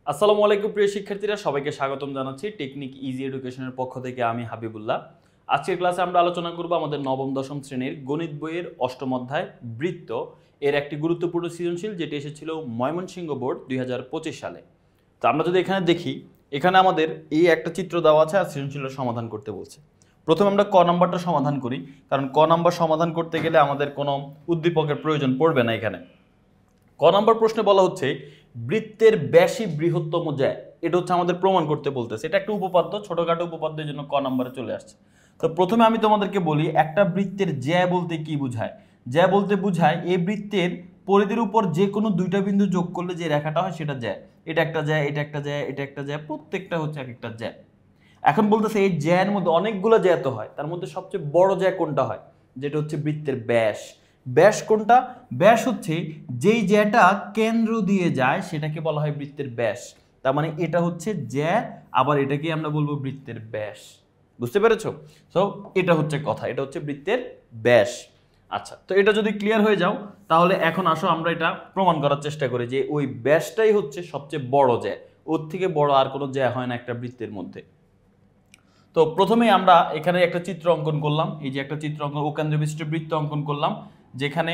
আসসালামু আলাইকুম প্রিয় শিক্ষার্থীরা, সবাইকে স্বাগতম জানাচ্ছি টেকনিক ইজি এডুকেশনের পক্ষ থেকে। আমি হাবিবুল্লাহ। আজকের ক্লাসে আমরা আলোচনা করব আমাদের নবম দশম শ্রেণীর গণিত বইয়ের অষ্টম অধ্যায় বৃত্ত এর একটি গুরুত্বপূর্ণ সৃজনশীল, যেটি এসেছিল ময়মনসিংহ বোর্ড 2025 সালে। তো আমরা যদি এখানে দেখি, এখানে আমাদের এই একটা চিত্র দেওয়া আছে আর সৃজনশীলের সমাধান করতে বলছে। প্রথমে আমরা ক নাম্বারটা সমাধান করি, কারণ ক নাম্বার সমাধান করতে গেলে আমাদের কোনো উদ্দীপকের প্রয়োজন পড়বে না। এখানে ক নম্বর প্রশ্নে বলা হচ্ছে বৃত্তের ব্যাসই বৃহত্তম জ্যা। এটা হচ্ছে আমাদের প্রমাণ করতে বলতেছে। এটা একটা উপপাদ্য, ছোটখাটো উপপাদ্যের জন্য ক নম্বরে চলে আসছে। তো প্রথমে আমি তোমাদেরকে বলি, একটা বৃত্তের জ্যা বলতে কি বোঝায়। জ্যা বলতে বোঝায় এই বৃত্তের পরিধির উপর যে কোনো দুইটা বিন্দু যোগ করলে যে রেখাটা হয় সেটা জ্যা। এটা একটা জ্যা, এটা একটা জ্যা, এটা একটা জ্যা, প্রত্যেকটা হচ্ছে এক একটা জ্যা। এখন বলতেছে এই জ্যার মধ্যে অনেকগুলো জ্যা তো হয়, তার মধ্যে সবচেয়ে বড় জ্যা কোনটা হয়, যেটা হচ্ছে বৃত্তের ব্যাস। ব্যাস কোনটা? ব্যাস হচ্ছে যেই জ্যাটা কেন্দ্র দিয়ে যায় সেটাকে বলা হয় বৃত্তের ব্যাস। তার মানে এটা হচ্ছে জ্যা, আবার এটাকে আমরা বলবো বৃত্তের ব্যাস। বুঝতে পেরেছো? সো এটা হচ্ছে কথা, এটা হচ্ছে বৃত্তের ব্যাস। আচ্ছা, তো এটা যদি ক্লিয়ার হয়ে যাও, তাহলে এখন আসো আমরা এটা প্রমাণ করার চেষ্টা করি যে ওই ব্যাসটাই হচ্ছে সবচেয়ে বড় জ্যা। ওর থেকে বড় আর কোনো জ্যা হয় না একটা বৃত্তের মধ্যে। তো প্রথমেই আমরা এখানে একটা চিত্র অঙ্কন করলাম। এই যে একটা চিত্র অঙ্কন, কেন্দ্র বিশিষ্ট বৃত্ত অঙ্কন করলাম, যেখানে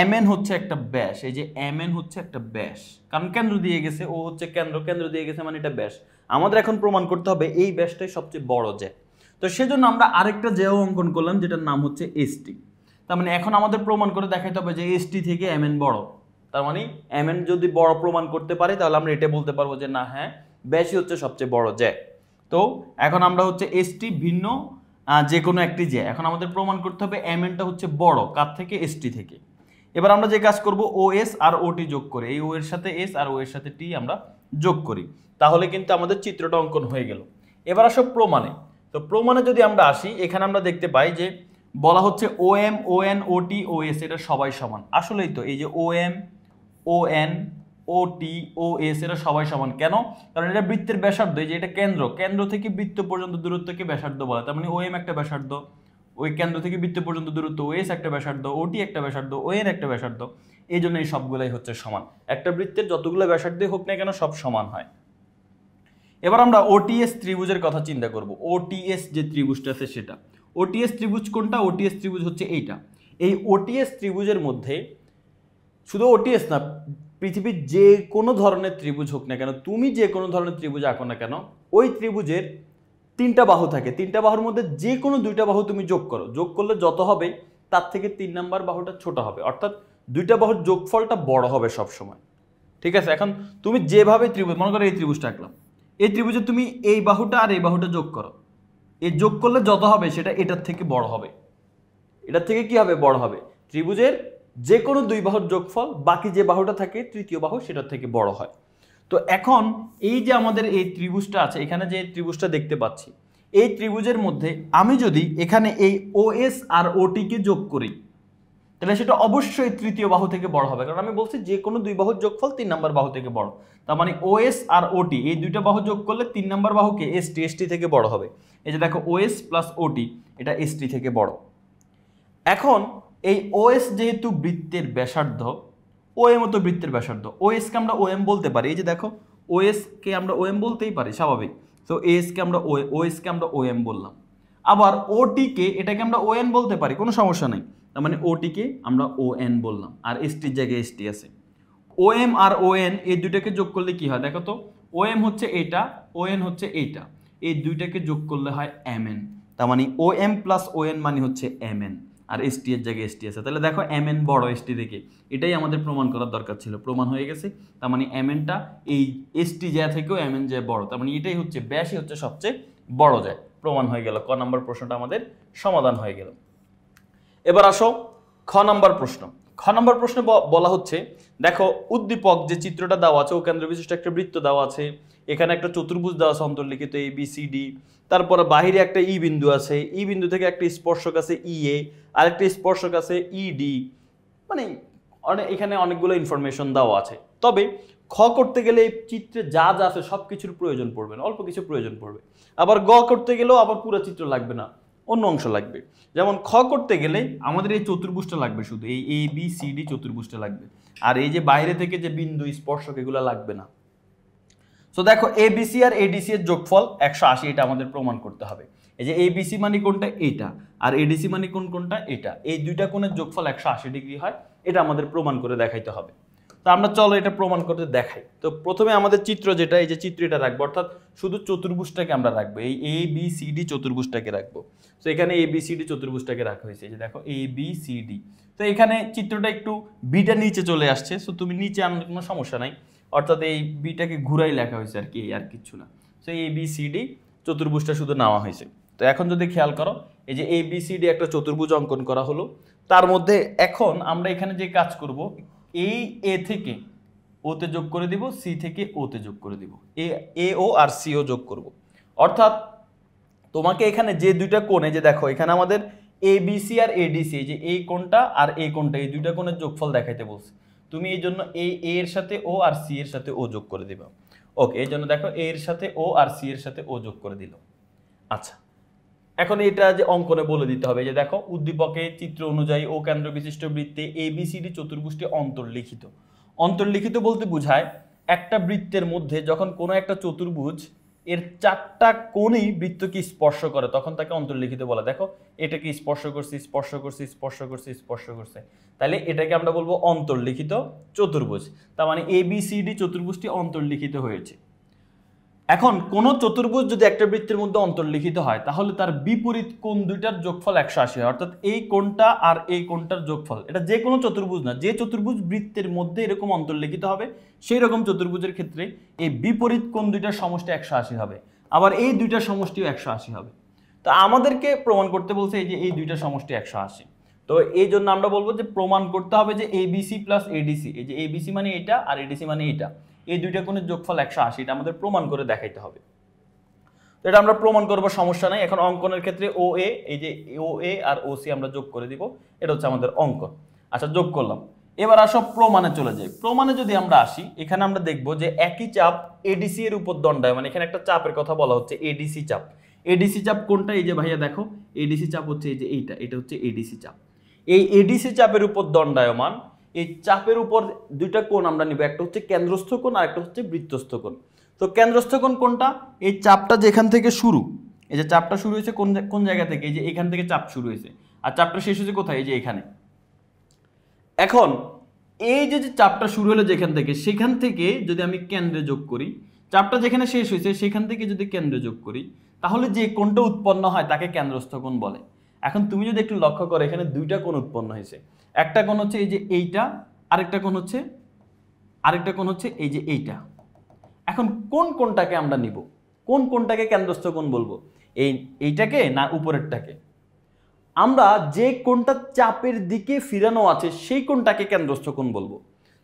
এমএন হচ্ছে একটা ব্যাস। এই যে এমএন হচ্ছে একটা ব্যাস, কারণ কেন্দ্র দিয়ে গেছে, ও হচ্ছে কেন্দ্র, কেন্দ্র দিয়ে গেছে মানে এটা ব্যাস। আমাদের এখন প্রমাণ করতে হবে এই ব্যাসটাই সবচেয়ে বড় জ্যা। তো সেজন্য আমরা আরেকটা জ্যাও অঙ্কন করলাম, যেটার নাম হচ্ছে এসটি। তার মানে এখন আমাদের প্রমাণ করে দেখাইতে হবে যে এসটি থেকে এমএন বড়। তার মানে এমএন যদি বড় প্রমাণ করতে পারি, তাহলে আমরা এটা বলতে পারবো যে না, হ্যাঁ, ব্যাসই হচ্ছে সবচেয়ে বড় জ্যা। তো এখন আমরা হচ্ছে এসটি ভিন্ন যে কোনো একটি জ্যা। এখন আমাদের প্রমাণ করতে হবে এমএনটা হচ্ছে বড় কার থেকে, এসটি থেকে। এবার আমরা যে কাজ করব, ও এস আর ওটি যোগ করে, এই ও এর সাথে এস আর ও এর সাথে টি আমরা যোগ করি, তাহলে কিন্তু আমাদের চিত্রটা অঙ্কন হয়ে গেল। এবার আসো প্রমাণে। তো প্রমাণে যদি আমরা আসি, এখানে আমরা দেখতে পাই যে বলা হচ্ছে ও এম, ও এন, ও টি, ও এস এটা সবাই সমান। আসলেই তো, এই যে ও এম, ও এন, ও টি, ও এস এরা সবাই সমান। কেন? কারণ এটা বৃত্তের ব্যাসার্ধ। এই যে এটা কেন্দ্র, কেন্দ্র থেকে বৃত্ত পর্যন্ত দূরত্বকে ব্যাসার্ধ বলে। তার মানে ও এম একটা ব্যাসার্ধ, ওই কেন্দ্র থেকে বৃত্ত পর্যন্ত দূরত্ব ও এস একটা ব্যাসার্ধ, ওটি একটা ব্যাসার্ধ, ও এন একটা ব্যাসার্ধ। এই জন্য এই সবগুলাই হচ্ছে সমান। একটা বৃত্তের যতগুলো ব্যাসার্ধই হোক না কেন, সব সমান হয়। এবার আমরা ওটিএস ত্রিভুজের কথা চিন্তা করব। ওটিএস যে ত্রিভুজটা আছে সেটা, ওটিএস ত্রিভুজ কোনটা? ওটিএস ত্রিভুজ হচ্ছে এইটা। এই ওটিএস ত্রিভুজের মধ্যে শুধু ওটিএস না, পৃথিবীর যে কোনো ধরনের ত্রিভুজ হোক না কেন, তুমি যে কোনো ধরনের ত্রিভুজ আঁকো না কেন, ওই ত্রিভুজের তিনটা বাহু থাকে। তিনটা বাহুর মধ্যে যে কোনো দুইটা বাহু তুমি যোগ করো, যোগ করলে যত হবে তার থেকে 3 নাম্বার বাহুটা ছোট হবে, অর্থাৎ দুইটা বাহুর যোগফলটা বড় হবে সব সময়। ঠিক আছে? এখন তুমি যেভাবে ত্রিভুজ, মনে করো এই ত্রিভুজটা আঁকলাম, এই ত্রিভুজে তুমি এই বাহুটা আর এই বাহুটা যোগ করো, এই যোগ করলে যত হবে সেটা এটার থেকে বড় হবে। এটার থেকে কি হবে? বড় হবে। ত্রিভুজের যে কোনো দুই বাহুর যোগফল বাকি যে বাহুটা থাকে তৃতীয় বাহু সেটার থেকে বড় হয়। তো এখন এই যে আমাদের এই ত্রিভুজটা আছে, এখানে যে ত্রিভুজটা দেখতে পাচ্ছি, এই ত্রিভুজের মধ্যে আমি যদি এখানে এই ওএস আর ওটিকে যোগ করি, তাহলে সেটা অবশ্যই তৃতীয় বাহু থেকে বড় হবে, কারণ আমি বলছি যে কোনো দুই বাহুর যোগফল 3 নাম্বার বাহু থেকে বড়। তার মানে ওএস আর ওটি এই দুইটা বাহু যোগ করলে 3 নাম্বার বাহুকে এসটি, এসটি থেকে বড় হবে। এই যে দেখো ওএস প্লাস ওটি, এটা এসটি থেকে বড়। এখন এই ওএস যেহেতু বৃত্তের ব্যাসার্ধ, ও এম তো বৃত্তের ব্যাসার্ধ, ওএস কে আমরা ওএম বলতে পারি। এই যে দেখো ওএস কে আমরা ওএম বলতেই পারি, স্বাভাবিক। তো এস কে আমরা ওএস কে আমরা ওএম বললাম। আবার ওটি কে এটাকে আমরা ওএন বলতে পারি, কোনো সমস্যা নেই। তার মানে ওটি কে আমরা ওএন বললাম, আর এসটির জায়গায় এসটি আছে। ওএম আর ওএন এই দুইটাকে যোগ করলে কি হয় দেখো তো, ওএম হচ্ছে এইটা, ওএন হচ্ছে এইটা, এই দুইটাকে যোগ করলে হয় এমএন। তার মানে ওএম প্লাস ওএন মানে হচ্ছে এমএন, আর এসটি এর জায়গায় এসটি আছে। তাহলে দেখো এমএন বড় এসটি থেকে, এটাই আমাদের প্রমাণ করার দরকার ছিল, প্রমাণ হয়ে গেছে। তার মানে এমএনটা এই এসটি জ্যা থেকেও এমএন জ্যা বড়, তার মানে এটাই হচ্ছে ব্যাসই হচ্ছে সবচেয়ে বড় জ্যা। প্রমাণ হয়ে গেল, ক নম্বর প্রশ্নটা আমাদের সমাধান হয়ে গেল। এবার আসো খ নম্বর প্রশ্ন। খ নম্বর প্রশ্নে বলা হচ্ছে, দেখো উদ্দীপক যে চিত্রটা দেওয়া আছে, ও কেন্দ্র বিশিষ্ট একটা বৃত্ত দেওয়া আছে, এখানে একটা চতুর্ভুজ দেওয়া আছে অন্তর্লিখিত এ বি সি ডি, তারপরে বাহিরে একটা ই বিন্দু আছে, ই বিন্দু থেকে একটা স্পর্শক আছে ই এ, আরেকটা স্পর্শক আছে ই ডি, মানে এখানে অনেকগুলো ইনফরমেশন দেওয়া আছে। তবে খ করতে গেলে এই চিত্রে যা যা আছে সব কিছুর প্রয়োজন পড়বে না, অল্প কিছু প্রয়োজন পড়বে। আবার গ করতে গেলেও আবার পুরো চিত্র লাগবে না, অন্য অংশ লাগবে। যেমন খ করতে গেলে আমাদের এই চতুর্ভুজটা লাগবে, শুধু এই এ বি সি ডি চতুর্ভুজটা লাগবে, আর এই যে বাইরে থেকে যে বিন্দু স্পর্শক এগুলো লাগবে না। সো দেখো এবিসি আর এডিসি এর যোগফল 180, এটা আমাদের প্রমাণ করতে হবে। এই যে এবিসি মানে কোনটা, এটা, আর এডিসি মানে কোনটা, এটা, এই দুইটা কোণের যোগফল 180 ডিগ্রি হয়, এটা আমাদের প্রমাণ করে দেখাইতে হবে। তো আমরা চলো এটা প্রমাণ করতে দেখাই। তো প্রথমে আমাদের চিত্র যেটা, এই যে চিত্র এটা রাখবো, অর্থাৎ শুধু চতুর্ভুজটাকে আমরা রাখবো, এই এ বি সি ডি চতুর্ভুজটাকে রাখবো। তো এখানে এ বি সি ডি চতুর্ভুজটাকে রাখা হয়েছে, এই যে দেখো এ বি সি ডি। তো এখানে চিত্রটা একটু বিটা নিচে চলে আসছে, সো তুমি নিচে আনার কোনো সমস্যা নাই, অর্থাৎ এই বিটাকে ঘুরাই লেখা হয়েছে আর কি, আর কিচ্ছু না। So A B C D চতুর্ভুজটা শুধু নেওয়া হয়েছে। তো এখন যদি খেয়াল করো, এই যে এ বি সি ডি একটা চতুর্ভুজ অঙ্কন করা হলো, তার মধ্যে এখন আমরা এখানে যে কাজ করব, এই এ থেকে ওতে যোগ করে দিব, সি থেকে ওতে যোগ করে দিব, এ ও আর সি ও যোগ করব। অর্থাৎ তোমাকে এখানে যে দুইটা কোণে, যে দেখো এখানে আমাদের এবিসি আর এডিসি, যে এই কোণটা আর এই কোণটা, এই দুইটা কোণের যোগফল দেখাইতে বলছে। তুমি এই জন্য এ এর সাথে ও আর সি এর সাথে ও যোগ করে দিবা। ওকে, এই জন্য দেখো এ এর সাথে ও আর সি এর সাথে ও যোগ করে দিল। আচ্ছা, এখন এটা যে অঙ্কনে বলে দিতে হবে, যে দেখো উদ্দীপকে চিত্র অনুযায়ী ও কেন্দ্র বিশিষ্ট বৃত্তে এবিসিডি চতুর্ভুজটি অন্তর্লিখিত। অন্তর্লিখিত বলতে বোঝায় একটা বৃত্তের মধ্যে যখন কোনো একটা চতুর্ভুজ এর চারটা কোণই বৃত্তকে স্পর্শ করে, তখন তাকে অন্তর্লিখিত বলে। দেখো এটাকে স্পর্শ করছে, স্পর্শ করছে, স্পর্শ করছে, স্পর্শ করছে, তাহলে এটাকে আমরা বলবো অন্তর্লিখিত চতুর্ভুজ। তার মানে এবিসিডি চতুর্ভুজটি অন্তর্লিখিত হয়েছে। এখন কোন চতুর্ভুজ যদি একটা বৃত্তের মধ্যে অন্তর্লিখিত হয়, তাহলে তার বিপরীত কোণ দুইটার যোগফল 180 হয়। অর্থাৎ এই কোণটা আর এই কোণটার যোগফল, এটা যে কোনো চতুর্ভুজ না, যে চতুর্ভুজ বৃত্তের মধ্যে এরকম অন্তর্লিখিত হবে, সেই রকম চতুর্ভুজের ক্ষেত্রে এই বিপরীত কোণ দুইটার সমষ্টি 180 হবে, আবার এই দুইটার সমষ্টিও 180 হবে। তো আমাদেরকে প্রমাণ করতে বলছে এই যে এই দুইটার সমষ্টি 180। তো এই জন্য আমরা বলবো যে প্রমাণ করতে হবে যে এবিসি প্লাস এডিসি, এই যে এবিসি মানে এটা আর এডিসি মানে এটা, এই দুইটা কোণের যোগফল 180, এটা আমাদের প্রমাণ করে দেখাইতে হবে। তো এটা আমরা প্রমাণ করবো, সমস্যা নাই। এখন অঙ্কনের ক্ষেত্রে ও এ, এই যে ও এ আর ও সি আমরা যোগ করে দিব, এটা হচ্ছে আমাদের অঙ্কন। আচ্ছা, যোগ করলাম। এবার আসো প্রমাণে চলে যাই। প্রমাণে যদি আমরা আসি, এখানে আমরা দেখবো যে একই চাপ এডিসি এর উপর দণ্ডায়মান, মানে এখানে একটা চাপের কথা বলা হচ্ছে, এডিসি চাপ। এডিসি চাপ কোনটা, এই যে ভাইয়া দেখো এডিসি চাপ হচ্ছে এই যে এইটা, এটা হচ্ছে এডিসি চাপ। এই এডিসি চাপের উপর দণ্ডায়মান, এই চাপের উপর দুইটা কোণ আমরা নিব, একটা হচ্ছে কেন্দ্রস্থ কোণ আর একটা হচ্ছে বৃত্তস্থ কোণ। তো কেন্দ্রস্থ কোণ কোনটা, এই চাপটা যেখান থেকে শুরু, এই যে চাপটা শুরু হয়েছে কোন জায়গা থেকে, এই যে এখান থেকে চাপ শুরু হয়েছে, আর চাপটা শেষ হয়েছে কোথায়, এই যে এখানে। এখন এই যে চাপটা শুরু হলো যেখান থেকে, সেখান থেকে যদি আমি কেন্দ্রে যোগ করি, চাপটা যেখানে শেষ হয়েছে সেখান থেকে যদি কেন্দ্রে যোগ করি, তাহলে যে কোণটা উৎপন্ন হয় তাকে কেন্দ্রস্থ কোণ বলে। এখন তুমি যদি একটু লক্ষ্য করো, এখানে দুইটা কোণ উৎপন্ন হয়েছে, একটা কোণ হচ্ছে এই যে এইটা, আরেকটা কোণ হচ্ছে এই যে এইটা। এখন কোন কোণটাকে আমরা নিব, কোন কোণটাকে কেন্দ্রস্থ কোণ বলবো, এইটাকে না উপরেরটাকে? আমরা যে কোণটা চাপের দিকে ফিরানো আছে সেই কোণটাকে কেন্দ্রস্থ কোণ বলবো।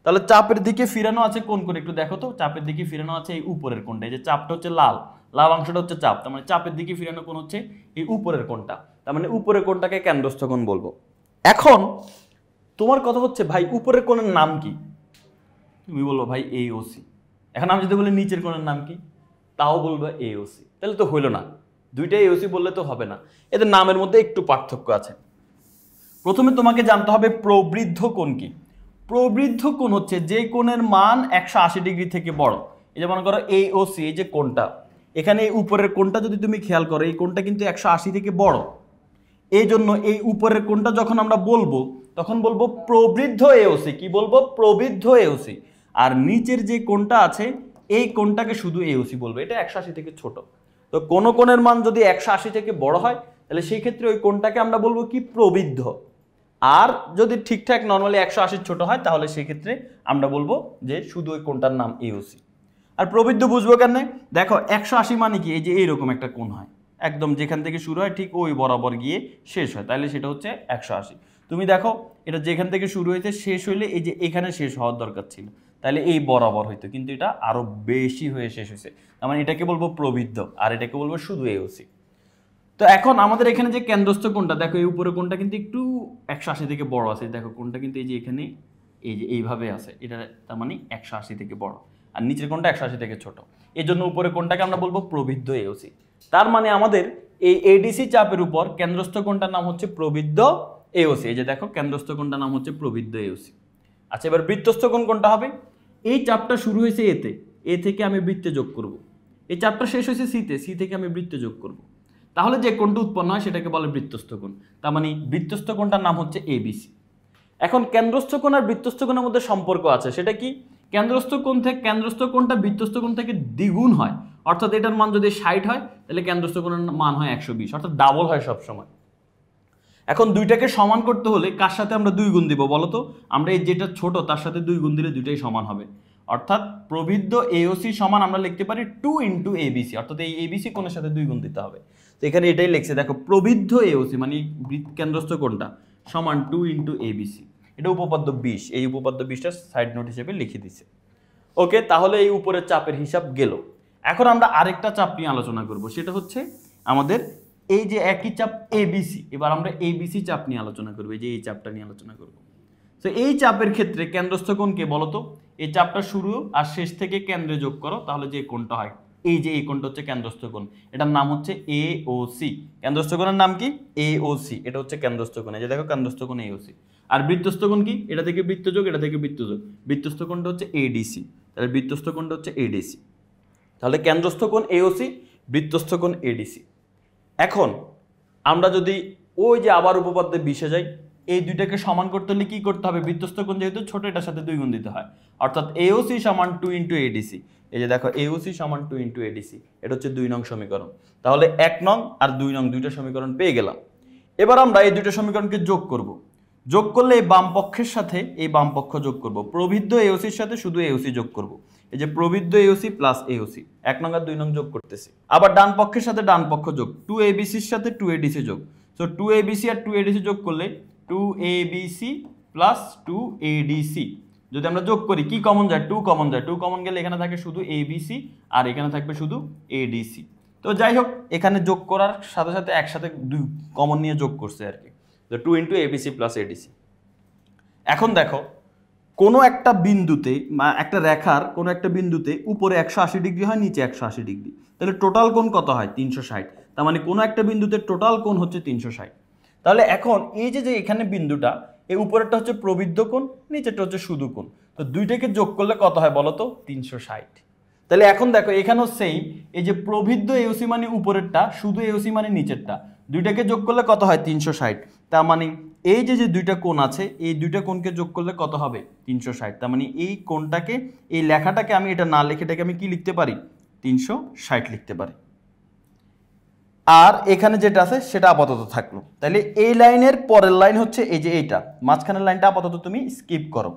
তাহলে চাপের দিকে ফিরানো আছে কোন কোণ, একটু দেখো তো। চাপের দিকে ফিরানো আছে এই উপরের কোণটা, এই যে চাপটা হচ্ছে লাল, লাল অংশটা হচ্ছে চাপ, তার মানে চাপের দিকে ফিরানো কোণ হচ্ছে এই উপরের কোণটা, তার মানে উপরের কোণটাকে কেন্দ্রস্থ কোণ বলবো। এখন তোমার কথা হচ্ছে ভাই উপরের কোণের নাম কি? তুমি বলবো ভাই এওসি। এখন আমি যদি বলি নিচের কোণের নাম কি, তাও বলবো এওসি। তাহলে তো হইলো না, দুইটাই এওসি বললে তো হবে না, এদের নামের মধ্যে একটু পার্থক্য আছে। প্রথমে তোমাকে জানতে হবে প্রবৃদ্ধ কোণ কি। প্রবৃদ্ধ কোণ হচ্ছে যে কোণের মান 180 ডিগ্রি থেকে বড়। এই যে মনে করো এওসি, এই যে কোণটা, এখানে এই উপরের কোণটা যদি তুমি খেয়াল করো, এই কোণটা কিন্তু 180 থেকে বড়। এই জন্য এই উপরের কোণটা যখন আমরা বলবো, তখন বলবো প্রবৃদ্ধ এওসি। কি বলবো? প্রবৃদ্ধ এওসি। আর নিচের যে কোণটা আছে, এই কোণটাকে শুধু এওসি বলবো, এটা 180 থেকে ছোট। তো কোন কোণের মান যদি 180 থেকে বড় হয়, তাহলে সেই ক্ষেত্রে ওই কোণটাকে আমরা বলবো কি? প্রবৃদ্ধ। আর যদি ঠিকঠাক নর্মালি 180 ছোট হয়, তাহলে সেই ক্ষেত্রে আমরা বলবো যে শুধু ওই কোণটার নাম এওসি। আর প্রবৃদ্ধ বুঝবো কেন? দেখো 180 মানে কি, এই যে এইরকম একটা কোণ হয়, একদম যেখান থেকে শুরু হয় ঠিক ওই বরাবর গিয়ে শেষ হয়, তাহলে সেটা হচ্ছে 180। তুমি দেখো এটা যেখান থেকে শুরু হয়েছে শেষ হইলে এই যে এখানে শেষ হওয়ার দরকার ছিল, তাহলে এই বরাবর হইতো, কিন্তু এটা আরো বেশি হয়ে শেষ হয়েছে, তার মানে এটাকে বলবো প্রবৃদ্ধ, আর এটাকে বলবো শুধু এওসি। তো এখন আমাদের এখানে যে কেন্দ্রস্থ কোণটা, দেখো এই উপরে কোণটা কিন্তু একটু 180 থেকে বড় আছে, দেখো কোণটা কিন্তু এই যে এখানে এই যে এইভাবে আছে, এটা তার মানে 180 থেকে বড়, আর নিচের কোণটা 180 থেকে ছোট। এই জন্য উপরে কোণটাকে আমরা বলবো প্রবৃদ্ধ এওসি। তার মানে আমাদের এই এডিসি চাপের উপর কেন্দ্রস্থ কোণটার নাম হচ্ছে প্রবৃদ্ধ এওসি। এই যে দেখো কেন্দ্রস্থ কোণটার নাম হচ্ছে প্রবৃদ্ধ এওসি। আচ্ছা, এবার বৃত্তস্থ কোণ কোনটা হবে? এই চাপটা শুরু হয়েছে এতে, এ থেকে আমি বৃত্তে যোগ করব। এই চাপটা শেষ হয়েছে সিতে, সি থেকে আমি বৃত্তে যোগ করব। তাহলে যে কোণটা উৎপন্ন হয় সেটাকে বলে বৃত্তস্থ কোণ। তার মানে বৃত্তস্থ কোণটার নাম হচ্ছে এবিসি। এখন কেন্দ্রস্থ কোণ আর বৃত্তস্থ কোণের মধ্যে সম্পর্ক আছে, সেটা কি? কেন্দ্রস্থ কোণটা বৃত্তস্থ কোণ থেকে দ্বিগুণ হয়, অর্থাৎ এটার মান যদি 60 হয় তাহলে কেন্দ্রস্থ কোণের মান হয় 120, অর্থাৎ ডাবল হয় সবসময়। এখন দুইটাকে সমান করতে হলে কার সাথে আমরা 2 গুণ দিব বলো তো? আমরা এই যেটা ছোট তার সাথে 2 গুণ দিলে দুইটাই সমান হবে, অর্থাৎ প্রবৃদ্ধ এওসি সমান আমরা লিখতে পারি 2 ইন্টু এবিসি, অর্থাৎ এই এবিসি কোণের সাথে 2 গুণ দিতে হবে। তো এখানে এটাই লিখছে, দেখো প্রবৃদ্ধ এওসি মানে কেন্দ্রস্থ কোণটা সমান 2 ইন্টু এবিসি। এটা উপপাদ্য 20, এই উপপাদ্য 20টা সাইড নোট হিসেবে লিখে দিছে। ওকে, তাহলে এই উপরের চাপের হিসাব গেল। এখন আমরা আরেকটা চাপ নিয়ে আলোচনা করব, সেটা হচ্ছে আমাদের এই যে একই চাপ এবিসি, এবার আমরা এবিসি চাপ নিয়ে আলোচনা করব, এই যে এই চাপটা নিয়ে আলোচনা করব। তো এই চাপের ক্ষেত্রে কেন্দ্রস্থ কোণ কে বলো তো? এই চাপটা শুরু আর শেষ থেকে কেন্দ্রে যোগ করো, তাহলে যে কোণটা হয়, এই যে এই কোণটা হচ্ছে কেন্দ্রস্থ কোণ, এটার নাম হচ্ছে এওসি। কেন্দ্রস্থ কোণের নাম কি? এওসি। এটা হচ্ছে কেন্দ্রস্থ কোণ, এই যে দেখো কেন্দ্রস্থ কোণ এওসি। আর বৃত্তস্থ কোণ কি? এটা থেকে বৃত্ত যোগ, এটা থেকে বৃত্ত যোগ, বৃত্তস্থ কোণটা হচ্ছে এডিসি। তাহলে বৃত্তস্থ কোণটা হচ্ছে এডিসি। তাহলে কেন্দ্রস্থ কোণ এওসি, বৃত্তস্থ কোণ এডিসি। এখন আমরা যদি ওই যে আবার উপপাদ্যে 20-এ যাই, এই দুইটাকে সমান করতে হলে কি করতে হবে? বৃত্তস্থ কোণ যেহেতু ছোট, এটার সাথে 2 গুণ দিতে হয়, অর্থাৎ এওসি সমান 2 ইন্টু এডিসি। এই যে দেখো এওসি সমান 2 ইন্টু এডিসি, এটা হচ্ছে 2 নং সমীকরণ। তাহলে 1 নং আর 2 নং দুইটা সমীকরণ পেয়ে গেলাম। এবার আমরা এই দুইটা সমীকরণকে যোগ করব। যোগ করলে এই বাম পক্ষের সাথে এই বাম পক্ষ যোগ করব, প্রবৃদ্ধ এওসির সাথে শুধু এওসি যোগ করব। এই যে প্রবৃদ্ধ এওসি প্লাস এওসি, 1 নং আর 2 নং যোগ করতেছি। আবার ডান পক্ষের সাথে ডান পক্ষ যোগ, 2 এবিসির সাথে 2 এডিসি যোগ। সো 2 এবিসি আর 2 এডিসি যোগ করলে 2 এবিসি প্লাস 2 এডিসি। যদি আমরা যোগ করি কি কমন যায়? 2 কমন যায়, 2 কমন গেলে এখানে থাকে শুধু এবিসি আর এখানে থাকবে শুধু এডিসি। তো যাই হোক, এখানে যোগ করার সাথে সাথে একসাথে 2 কমন নিয়ে যোগ করছে আর কি, তো 2 ইন্টু এবিসি প্লাস এডিসি। এখন দেখো কোনো একটা বিন্দুতে একটা রেখার কোনো একটা বিন্দুতে উপরে 180 ডিগ্রি হয়, নিচে 180 ডিগ্রি, তাহলে টোটাল কোণ কত হয়? 360। তার মানে কোনো একটা বিন্দুতে টোটাল কোণ হচ্ছে 360। তাহলে এখন এই যে যে এখানে বিন্দুটা, এই উপরেরটা হচ্ছে প্রবৃদ্ধ কোণ, নিচেরটা হচ্ছে শুধু কোণ, তো দুইটাকে যোগ করলে কত হয় বলো তো? 360। তাহলে এখন দেখো এখানেও সেম, এই যে প্রবৃদ্ধ এওসি মানে উপরেরটা, শুধু এওসি মানে নিচেরটা, দুইটাকে যোগ করলে কত হয়? 360। তার মানে এই যে যে দুইটা কোণ আছে, এই দুইটা কোণকে যোগ করলে কত হবে? 360। তার মানে এই কোণটাকে, এই লেখাটাকে আমি এটা না লিখে এটাকে আমি কি লিখতে পারি? 360 লিখতে পারি। আর এখানে যেটা আছে সেটা আপাতত থাকলো। তাহলে এই লাইনের পরের লাইন হচ্ছে এই যে এইটা, মাঝখানের লাইনটা আপাতত তুমি স্কিপ করো,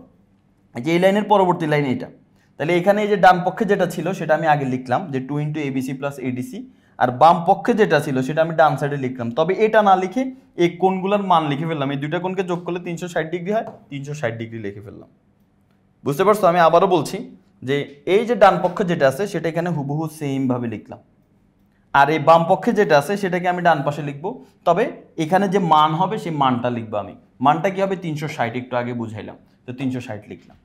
এই যে এই লাইনের পরবর্তী লাইন এইটা। তাহলে এখানে এই যে ডান পক্ষে যেটা ছিল সেটা আমি আগে লিখলাম যে 2 ইন্টু এবিসি প্লাস এডিসি, আর বাম পক্ষে যেটা ছিল সেটা আমি ডান সাইডে লিখলাম। তবে এটা না লিখে এই কোণগুলোর মান লিখে ফেললাম, এই দুইটা কোণকে যোগ করলে 360 ডিগ্রি হয়, 360 ডিগ্রি লিখে ফেললাম। বুঝতে পারছো? আমি আবারও বলছি যে এই যে ডান পক্ষে যেটা আছে সেটা এখানে হুবহু সেম ভাবে লিখলাম, আর এই বাম পক্ষে যেটা আছে সেটাকে আমি ডান পাশে লিখবো, তবে এখানে যে মান হবে সেই মানটা লিখবো আমি। মানটা কি হবে? 360, একটু আগে বুঝাইলাম, তো 360 লিখলাম।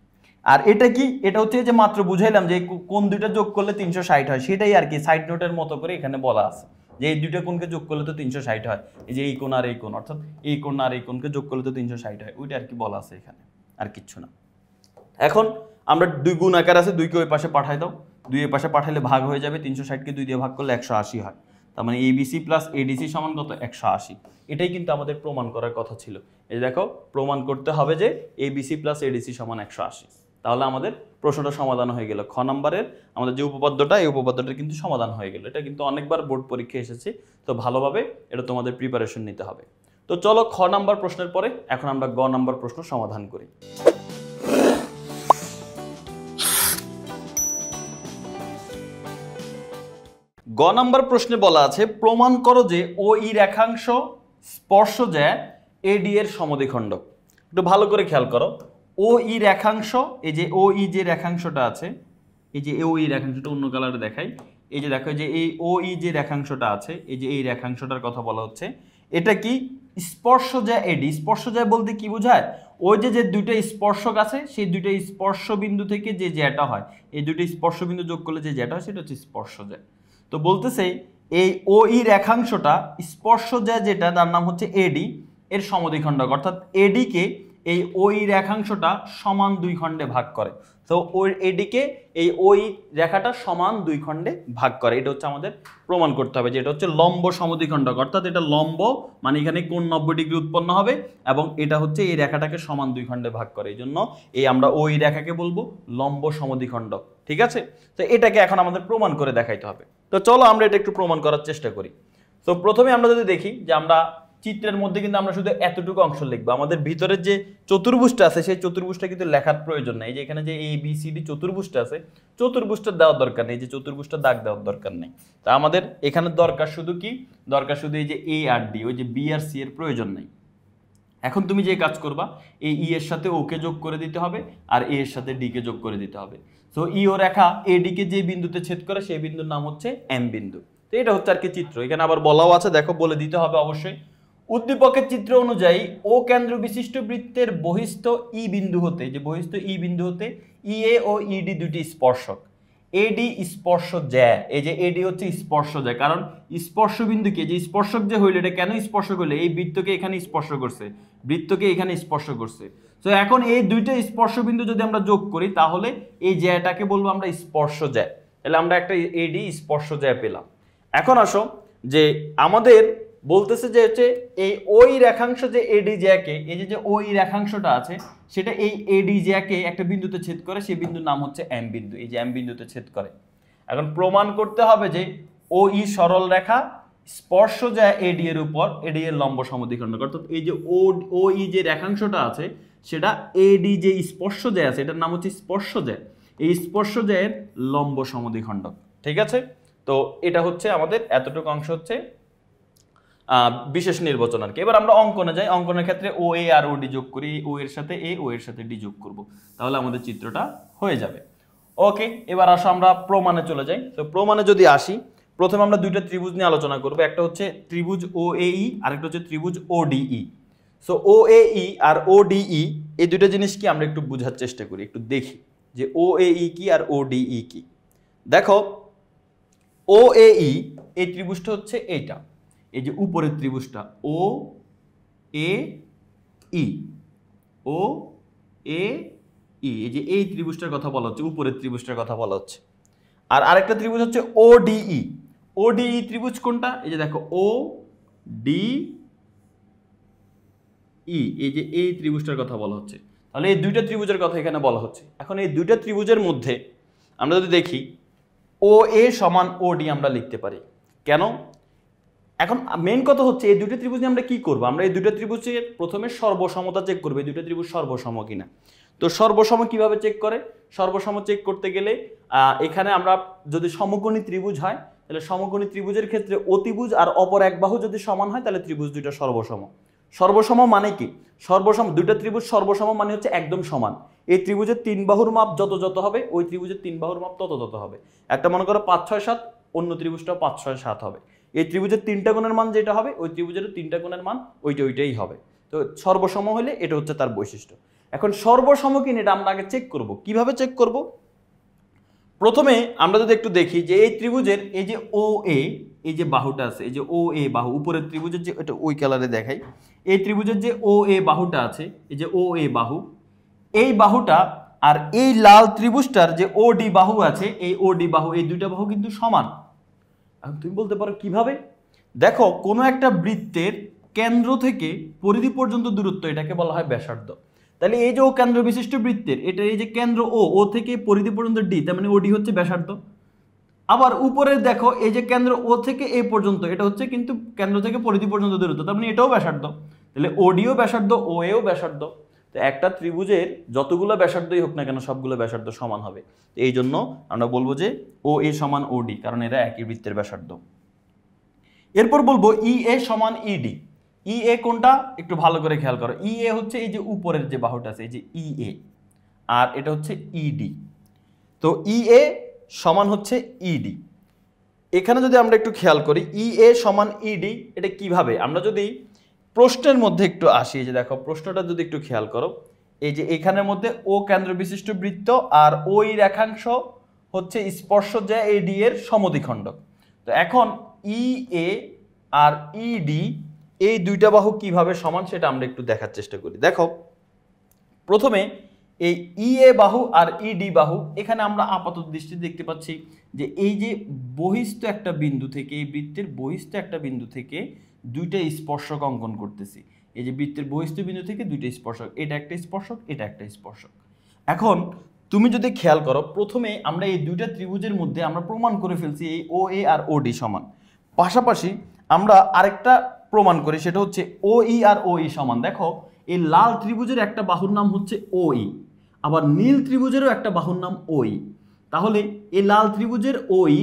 আর এটা কি? এটা হচ্ছে যে মাত্র বুঝাইলাম যে কোন দুইটা যোগ করলে 360 হয়, সেটাই আর কি সাইড নোটের মতো করে এখানে বলা আছে যে এই দুইটা কোণকে যোগ করলে তো 360 হয়, এই যে এই কোণ আর এই কোণ, অর্থাৎ এই কোণ আর এই কোণকে যোগ করলে তো 360 হয়, ওইটা আর কি বলা আছে এখানে, আর কিচ্ছু না। এখন আমরা 2 গুণ আকার আছে, 2কে ওই পাশে পাঠাই দাও, 2 এর পাশে পাঠালে ভাগ হয়ে যাবে, 360কে 2 দিয়ে ভাগ করলে 180 হয়। তার মানে এবিসি প্লাস এডিসি সমান কত? 180। এটাই কিন্তু আমাদের প্রমাণ করার কথা ছিল। এই দেখো প্রমাণ করতে হবে যে এবিসি প্লাস এডিসি সমান 180, তাহলে আমাদের প্রশ্নটা সমাধান হয়ে গেল। খ নম্বরের আমাদের যে উপপাদ্যটা, এই উপপাদ্যটা কিন্তু সমাধান হয়ে গেল। এটা কিন্তু অনেকবার বোর্ড পরীক্ষায় এসেছে, তো ভালোভাবে এটা তোমাদের প্রিপারেশন নিতে হবে। তো চলো খ নাম্বার প্রশ্নের পরে এখন আমরা গ নাম্বার প্রশ্ন সমাধান করি। গ নাম্বার প্রশ্নে বলা আছে প্রমাণ করো যে ওই রেখাংশ স্পর্শজ্যা এডি এর সমদ্বিখণ্ডক। একটু ভালো করে খেয়াল করো, ওই রেখাংশ, এই যে ওই যে রেখাংশটা আছে, এই যে ওই রেখাংশটা অন্য কালারে দেখাই, এই যে দেখো যে এই ওই যে রেখাংশটা আছে, এই যে এই রেখাংশটার কথা বলা হচ্ছে, এটা কি স্পর্শজ্যা এডি। স্পর্শজ্যা বলতে কি বোঝায়? ওই যে যে দুইটা স্পর্শক আছে সেই দুইটা স্পর্শ বিন্দু থেকে যে জ্যাটা হয়, এই দুইটা স্পর্শ বিন্দু যোগ করলে যে জ্যাটা হয় সেটা হচ্ছে স্পর্শজ্যা। তো বলতেছে এই ওই রেখাংশটা স্পর্শজ্যা যেটা তার নাম হচ্ছে এডি এর সমদ্বিখণ্ডক, অর্থাৎ এডি কে এই ওই রেখাংশটা সমান দুই খণ্ডে ভাগ করে। তো ওই এডিকে এই ওই রেখাটা সমান দুই খণ্ডে ভাগ করে, এটা হচ্ছে আমাদের প্রমাণ করতে হবে যে এটা হচ্ছে লম্ব সমদ্বিখণ্ডক, অর্থাৎ এটা লম্ব মানে এখানে কোণ 90 ডিগ্রি উৎপন্ন হবে এবং এটা হচ্ছে এই রেখাটাকে সমান দুই খণ্ডে ভাগ করে, এই জন্য এই আমরা ওই রেখাকে বলবো লম্ব সমদ্বিখণ্ডক। ঠিক আছে, তো এটাকে এখন আমাদের প্রমাণ করে দেখাইতে হবে। তো চলো আমরা এটা একটু প্রমাণ করার চেষ্টা করি। তো প্রথমে আমরা যদি দেখি যে আমরা চিত্রের মধ্যে কিন্তু আমরা শুধু এতটুকু অংশ লিখবো, আমাদের ভিতরের যে চতুর্ভুজটা আছে সেই চতুর্ভুজটা কিন্তু লেখার প্রয়োজন নেই। যে এখানে যে এ বি সি ডি চতুর্ভুজটা আছে, চতুর্ভুজটা দেওয়ার দরকার নেই, যে চতুর্ভুজটা দাগ দেওয়ার দরকার নেই। তা আমাদের এখানে দরকার শুধু কি, দরকার শুধু এই যে এ আর ডি, ওই যে বি আর সি এর প্রয়োজন নেই। এখন তুমি যে কাজ করবা, এই ই এর সাথে ওকে যোগ করে দিতে হবে আর এ এর সাথে ডি কে যোগ করে দিতে হবে। তো ই ও রেখা এডি কে যে বিন্দুতে ছেদ করে সেই বিন্দুর নাম হচ্ছে এম বিন্দু। তো এটা হচ্ছে আর কি চিত্র, এখানে আবার বলাও আছে, দেখো বলে দিতে হবে অবশ্যই। উদ্দীপকের চিত্র অনুযায়ী ও কেন্দ্র বিশিষ্ট বৃত্তের বহিস্থ ই বিন্দু হতে, যে বহিস্থ ই বিন্দু হতে ই এ ও ইডি দুটি স্পর্শক, এডি স্পর্শ জ্যা, এই যে এডি হচ্ছে স্পর্শ জ্যা, কারণ স্পর্শ বিন্দুকে যে স্পর্শক যে হইল, এটা কেন স্পর্শ করলে, এই বৃত্তকে এখানে স্পর্শ করছে, বৃত্তকে এখানে স্পর্শ করছে। তো এখন এই দুইটা স্পর্শ বিন্দু যদি আমরা যোগ করি তাহলে এই জ্যাটাকে বলবো আমরা স্পর্শ জ্যা, তাহলে আমরা একটা এডি স্পর্শ জ্যা পেলাম। এখন আসো যে আমাদের বলতেছে যে হচ্ছে এই ওই রেখাংশ যে এডি জ্যাকে, এই যে ওই রেখাংশটা আছে সেটা এই এডি জ্যাকে একটা বিন্দুতে ছেদ করে, সেই বিন্দুর নাম হচ্ছে এম বিন্দু, এই যে এম বিন্দুতে ছেদ করে। এখন প্রমাণ করতে হবে যে ও ই সরল রেখা স্পর্শ যায় এডি এর উপর, এডি এর লম্ব সমদ্বিখণ্ডক, অর্থাৎ এই যে ও ই যে রেখাংশটা আছে সেটা এডি যে স্পর্শ যায় আছে এটার নাম হচ্ছে স্পর্শ যায়, এই স্পর্শ জায়ের লম্ব সমদ্বিখণ্ডক। ঠিক আছে, তো এটা হচ্ছে আমাদের এতটুকু অংশ হচ্ছে বিশেষ নির্বাচন আর কি। এবার আমরা অঙ্কনে যাই, অঙ্কনের ক্ষেত্রে ও এ আর ও ডি যোগ করি, ও এর সাথে এ, ও এর সাথে ডি যোগ করব, তাহলে আমাদের চিত্রটা হয়ে যাবে। ওকে, এবার আসো আমরা প্রমাণে চলে যাই। তো প্রমাণে যদি আসি, প্রথমে আমরা দুইটা ত্রিভুজ নিয়ে আলোচনা করব, একটা হচ্ছে ত্রিভুজ ও এ ই আর একটা হচ্ছে ত্রিভুজ ও ডি ই। সো ও এ ই আর ও ডি ই এই দুটো জিনিস কি আমরা একটু বোঝার চেষ্টা করি, একটু দেখি যে ও এ ই কি আর ও ডি ই কি। দেখো ও এ ই এই ত্রিভুজটা হচ্ছে এইটা, এই যে উপরের ত্রিভুজটা ও এ ই, ও এ ই, এই যে এই ত্রিভুজটার কথা বলা হচ্ছে, উপরের ত্রিভুজটার কথা বলা হচ্ছে। আর আরেকটা ত্রিভুজ হচ্ছে ও ডি ই, ও ডি ই ত্রিভুজ কোনটা, এই যে দেখো ও ডি ই, এই যে এই ত্রিভুজটার কথা বলা হচ্ছে। তাহলে এই দুইটা ত্রিভুজের কথা এখানে বলা হচ্ছে। এখন এই দুইটা ত্রিভুজের মধ্যে আমরা যদি দেখি ও এ সমান ও ডি আমরা লিখতে পারি, কেন? এখন মেইন কথা হচ্ছে এই দুটো ত্রিভুজ নিয়ে আমরা কি করব, আমরা এই দুটো ত্রিভুজের প্রথমে সর্বসমতা চেক করব, এই দুটো ত্রিভুজ সর্বসম কিনা। তো সর্বসম কিভাবে চেক করে, সর্বসম চেক করতে গেলে এখানে আমরা যদি সমকোণী ত্রিভুজ হয় তাহলে সমকোণী ত্রিভুজের ক্ষেত্রে অতিভুজ আর অপর এক বাহু যদি সমান হয় তাহলে ত্রিভুজ দুটো সর্বসম। সর্বসম মানে কি, সর্বসম দুইটা ত্রিভুজ সর্বসম মানে হচ্ছে একদম সমান। এই ত্রিভুজের তিন বাহুর মাপ যত যত হবে ওই ত্রিভুজের তিন বাহুর মাপ তত তত হবে। একটা মনে করো 5 6 7, অন্য ত্রিভুজটাও 5 6 7 হবে। এই ত্রিভুজের তিনটা কোণের মান যেটা হবে ওই ত্রিভুজের তিনটা কোণের মান ওইটাই হবে। তো সর্বসম হলে এটা হচ্ছে তার বৈশিষ্ট্য। এখন সর্বসম কিনা এটা আমরা আগে চেক করব, কিভাবে চেক করব? প্রথমে আমরা যদি একটু দেখি যে এই ত্রিভুজের এই যে ও এ, এই যে বাহুটা আছে, এই যে ও এ বাহু, উপরের ত্রিভুজের যে এটা ওই কালারে দেখাই, এই ত্রিভুজের যে ও এ বাহুটা আছে, এই যে ও এ বাহু, এই বাহুটা আর এই লাল ত্রিভুজটার যে ও ডি বাহু আছে, এই ও ডি বাহু, এই দুইটা বাহু কিন্তু সমান। এখন তুমি বলতে পারো কিভাবে? দেখো কোনো একটা বৃত্তের কেন্দ্র থেকে পরিধি পর্যন্ত দূরত্ব এটাকে বলা হয় ব্যাসার্ধ। তাহলে এই যে ও কেন্দ্র বিশিষ্ট বৃত্তের এটা এই যে কেন্দ্র ও থেকে পরিধি পর্যন্ত ডি, তার মানে ওডি হচ্ছে ব্যাসার্ধ। আবার উপরে দেখো এই যে কেন্দ্র ও থেকে এ পর্যন্ত এটা হচ্ছে কিন্তু কেন্দ্র থেকে পরিধি পর্যন্ত দূরত্ব, তার মানে এটাও ব্যাসার্ধ। তাহলে ওডিও ব্যাসার্ধ, ও এও ব্যাসার্ধ। তো একটা ত্রিভুজের যতগুলো ব্যাসার্ধই হোক না কেন সবগুলো ব্যাসার্ধ সমান হবে। এই জন্য আমরা বলবো যে ও এ সমান ওডি, কারণ এরা একই বৃত্তের ব্যাসার্ধ। এরপর বলবো ই এ সমান ইডি। ই এ কোনটা একটু ভালো করে খেয়াল করো, ই এ হচ্ছে এই যে উপরের যে বাহুটা আছে এই যে ই এ, আর এটা হচ্ছে ইডি। তো ই এ সমান হচ্ছে ইডি। এখানে যদি আমরা একটু খেয়াল করি ই এ সমান ইডি, এটা কিভাবে, আমরা যদি প্রশ্নের মধ্যে একটু আসি, যে দেখো প্রশ্নটা যদি একটু খেয়াল করো, এই যে এখানের মধ্যে ও কেন্দ্র বিশিষ্ট বৃত্ত আর ওই রেখাংশ হচ্ছে স্পর্শ যে এডি এর সমদ্বিখণ্ডক। তো এখন ই এ আর ইডি এই দুইটা বাহু কিভাবে সমান সেটা আমরা একটু দেখার চেষ্টা করি। দেখো প্রথমে এই ই এ বাহু আর ইডি বাহু, এখানে আমরা আপাতত দৃষ্টিতে দেখতে পাচ্ছি যে এই যে বহিস্থ একটা বিন্দু থেকে, এই বৃত্তের বহিস্থ একটা বিন্দু থেকে দুইটা স্পর্শক অঙ্কন করতেছি। এই যে বৃত্তের বহিস্থ বিন্দু থেকে দুইটা স্পর্শক, এটা একটা স্পর্শক, এটা একটা স্পর্শক। এখন তুমি যদি খেয়াল করো, প্রথমে আমরা এই দুইটা ত্রিভুজের মধ্যে আমরা প্রমাণ করে ফেলছি এই ও এ আর ও ডি সমান। পাশাপাশি আমরা আরেকটা প্রমাণ করি, সেটা হচ্ছে ও ই আর ও ই সমান। দেখো এই লাল ত্রিভুজের একটা বাহুর নাম হচ্ছে ও ই, আবার নীল ত্রিভুজেরও একটা বাহুর নাম ও ই। তাহলে এই লাল ত্রিভুজের ও ই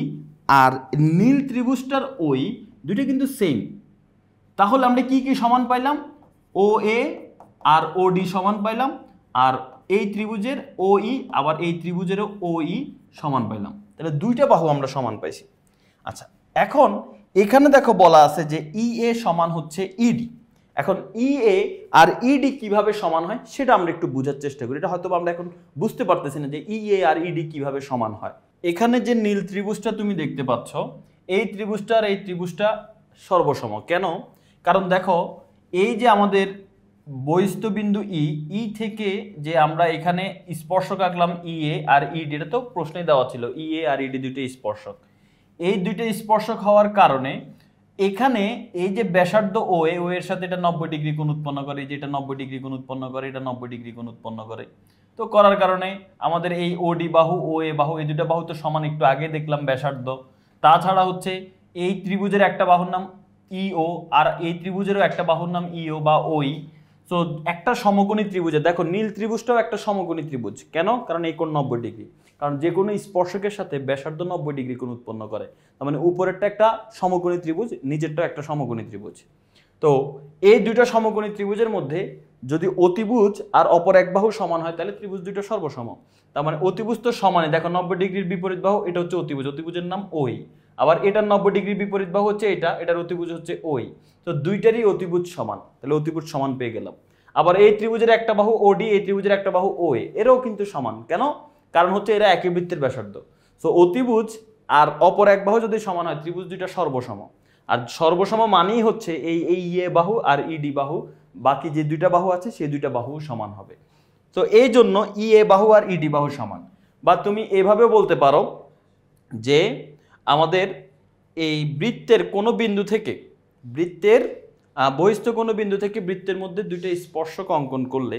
আর নীল ত্রিভুজটার ও ই দুটো কিন্তু সেম। তাহলে আমরা কি কি সমান পাইলাম? ও এ আর ও ডি সমান পাইলাম, আর এই ত্রিভুজের ও ই আবার এই ত্রিভুজেরও ও ই সমান পাইলাম। তাহলে দুইটা বাহু আমরা সমান পাইছি। আচ্ছা, এখন এখানে দেখো বলা আছে যে ই এ সমান হচ্ছে ইডি। এখন ই এ আর ইডি কিভাবে সমান হয় সেটা আমরা একটু বোঝার চেষ্টা করি। এটা হয়তো আমরা এখন বুঝতে পারতেছি না যে ই এ আর ইডি কিভাবে সমান হয়। এখানে যে নীল ত্রিভুজটা তুমি দেখতে পাচ্ছ, এই ত্রিভুজটা আর এই ত্রিভুজটা সর্বসম। কেন? কারণ দেখো এই যে আমাদের বহিস্থ বিন্দু ই থেকে যে আমরা এখানে স্পর্শক আঁকলাম ই এ আর ইডি, এটা তো প্রশ্নে দেওয়া ছিল ই এ আর ইডি দুইটা স্পর্শক। এই দুইটা স্পর্শক হওয়ার কারণে এখানে এই যে ব্যাসার্ধ ও এর সাথে এটা 90 ডিগ্রি কোণ উৎপন্ন করে, যে এটা 90 ডিগ্রি কোণ উৎপন্ন করে, এটা 90 ডিগ্রি কোণ উৎপন্ন করে। তো করার কারণে আমাদের এই ওডি বাহু ও এ বাহু এই দুটা বাহু তো সমান, একটু আগে দেখলাম ব্যাসার্ধ। তাছাড়া হচ্ছে এই ত্রিভুজের একটা বাহুর নাম ইও আর এই ত্রিভুজেরও একটা বাহুর নাম ইও বা ওই। সো একটা সমকোণী ত্রিভুজে দেখো নীল ত্রিভুজটাও একটা সমকোণী ত্রিভুজ। কেন? কারণ এই কোণ 90 ডিগ্রি। কারণ যে কোনো স্পর্শকের সাথে ব্যাসার্ধ 90 ডিগ্রি কোণ উৎপন্ন করে। তার মানে উপরেরটা একটা সমকোণী ত্রিভুজ, নিচেরটা একটা সমকোণী ত্রিভুজ। তো এই দুইটা সমকোণী ত্রিভুজের মধ্যে যদি অতিভুজ আর অপর এক বাহু সমান হয় তাহলে ত্রিভুজ দুইটা সর্বসম। তার মানে অতিভুজ তো সমানই। দেখো 90 ডিগ্রির বিপরীত বাহু এটা হচ্ছে অতিভুজ, অতিভুজের নাম ওই। আবার এটার 90 ডিগ্রির বিপরীত বাহু হচ্ছে এটা, এটার অতিভুজ হচ্ছে ওই। তো দুইটারই অতিভুজ সমান, তাহলে অতিভুজ সমান পেয়ে গেলাম। আবার এই ত্রিভুজের একটা বাহু ওডি, এই ত্রিভুজের একটা বাহু ওএ, এরাও কিন্তু সমান। কেন? কারণ হচ্ছে এরা একই বৃত্তের ব্যাসার্ধ। সো অতিভুজ আর অপর এক বাহু যদি সমান হয় ত্রিভুজ দুইটা সর্বসম। আর সর্বসম মানেই হচ্ছে এই ইএ বাহু আর ইডি বাহু, বাকি যে দুইটা বাহু আছে সেই দুইটা বাহু সমান হবে। তো এই জন্য ইএ বাহু আর ইডি বাহু সমান। বা তুমি এভাবেও বলতে পারো যে আমাদের এই বৃত্তের কোনো বিন্দু থেকে, বৃত্তের বহিস্থ কোনো বিন্দু থেকে বৃত্তের মধ্যে দুইটা স্পর্শক অঙ্কন করলে,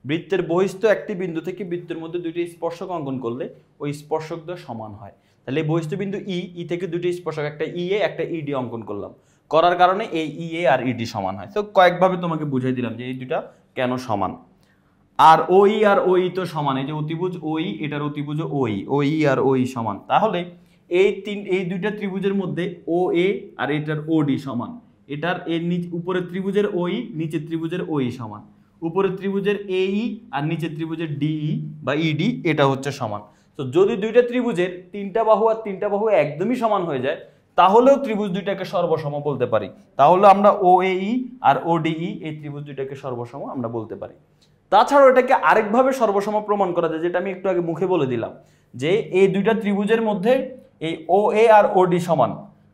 বৃত্তের বহিস্থ একটি বিন্দু থেকে বৃত্তের মধ্যে দুইটি স্পর্শক অঙ্কন করলে ওই স্পর্শক দ্বয় সমান হয়। তাহলে এই বহিস্থ বিন্দু ই থেকে দুটি স্পর্শক, একটা ই এ একটা ইডি অঙ্কন করলাম, করার কারণে এই ই এ আর ইডি সমান হয়। তো কয়েকভাবে তোমাকে বুঝাই দিলাম যে এই দুইটা কেন সমান। আর ওই আর ওই তো সমান, এই যে অতিভুজ ওই, এটার অতিভুজ ওই আর ওই সমান। তাহলে এই দুইটা ত্রিভুজের মধ্যে ও এ আর এটার ওডি সমান। এটার উপরের ত্রিভুজের ওই, নিচের ত্রিভুজের ওই সমান। উপরের ত্রিভুজের এই আর নিচের ত্রিভুজের ডিই বা ইডি এটা হচ্ছে সমান। তো যদি দুইটা ত্রিভুজের তিনটা বাহু আর তিনটা বাহু একদমই সমান হয়ে যায় তাহলেও ত্রিভুজ দুইটাকে সর্বসম বলতে পারি। তাহলে আমরা ও এই আর ও ডিই এই ত্রিভুজ দুইটাকে সর্বসম আমরা বলতে পারি। তাছাড়াও এটাকে আরেকভাবে সর্বসম প্রমাণ করা যায়, যেটা আমি একটু আগে মুখে বলে দিলাম, যে এই দুইটা ত্রিভুজের মধ্যে এই ও এ আর ও ডি সমান,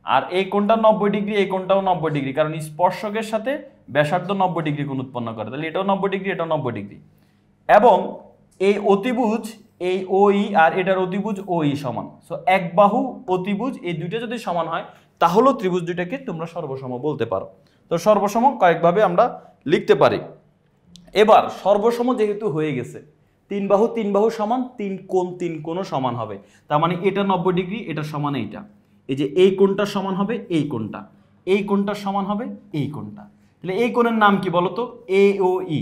আর এই কোণটা 90 ডিগ্রি, এই কোণটাও 90 ডিগ্রি, কারণ স্পর্শকের সাথে ব্যাসার্ধ 90 ডিগ্রি কোণ উৎপন্ন করে। তাহলে এটাও 90 ডিগ্রি, এটাও 90 ডিগ্রি। এবং এই অতিভুজ এই ওই আর এটার অতিভুজ ওই সমান। সো এক বাহু অতিভুজ এই দুইটা যদি সমান হয় তাহলেও ত্রিভুজ দুইটাকে তোমরা সর্বসম বলতে পারো। তো সর্বসম কয়েকভাবে আমরা লিখতে পারি। এবার সর্বসম যেহেতু হয়ে গেছে, তিন বাহু সমান, তিন কোণও সমান হবে। তার মানে এটা 90 ডিগ্রি, এটা সমান এইটা। এই যে এই কোণটা সমান হবে এই কোণটা, এই কোণটা সমান হবে এই কোণটা। তাহলে এই কোণের নাম কি বলতো? এ ও ই।